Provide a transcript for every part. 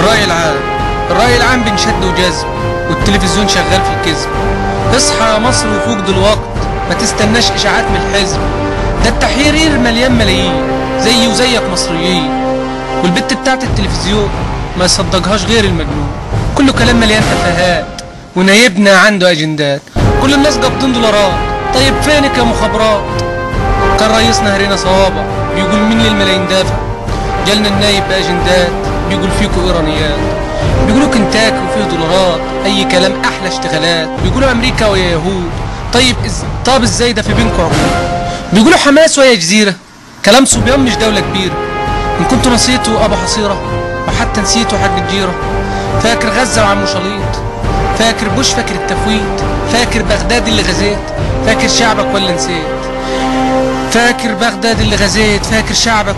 الرأي العام بنشد وجذب، والتلفزيون شغال في الكذب. اصحى يا مصر وفوق دلوقت، ما تستناش اشاعات من الحزب. ده التحرير مليان ملايين زيي وزيك مصريين، والبت بتاعت التلفزيون ما يصدقهاش غير المجنون. كله كلام مليان تفاهات، ونايبنا عنده اجندات. كل الناس قابضين دولارات، طيب فينك يا مخابرات؟ كان رئيسنا هرينا صوابع بيقول مين للملايين دافع. جالنا النايب باجندات بيقول فيكوا ايرانيات. بيقولوا كنتاكي وفيه دولارات، اي كلام احلى اشتغالات. بيقولوا امريكا ويا يهود، طب ازاي ده في بينكوا عقود؟ بيقولوا حماس ويا جزيره، كلام صبيان مش دوله كبيره. ان كنتوا نسيتوا ابو حصيره، وحتى نسيتوا حاج الجيره. فاكر غزه وعمو شليط، فاكر بوش، فاكر التفويت، فاكر بغداد اللي غزيت، فاكر شعبك ولا نسيت؟ فاكر بغداد اللي غزيت، فاكر شعبك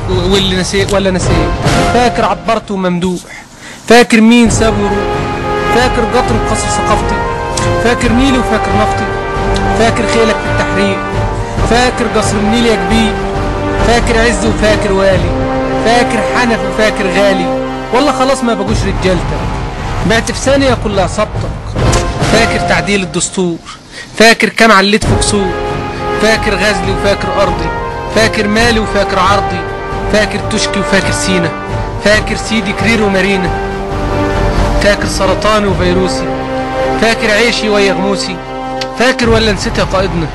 واللي نسيت ولا نسيت؟ فاكر عبرت وممدوح، فاكر مين ساب وروح؟ فاكر قطر بقصر ثقافتي، فاكر نيلي وفاكر نفطي، فاكر خيلك في التحرير، فاكر قصر النيل يا كبير، فاكر عز وفاكر والي، فاكر حنف وفاكر غالي، والله خلاص ما بقوش رجالتك، بعت في ثانية كل عصابتك. فاكر تعديل الدستور، فاكر كام عليت في قصور، فاكر غزلي وفاكر أرضي، فاكر مالي وفاكر عرضي، فاكر تشكي وفاكر سينا، فاكر سيدي كرير ومارينا، فاكر سرطاني وفيروسي، فاكر عيشي ويا غموسي. فاكر ولا نسيت يا قائدنا؟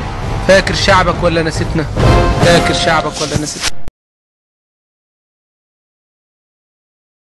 فاكر شعبك ولا نسيتنا؟ فاكر شعبك ولا نسيتنا؟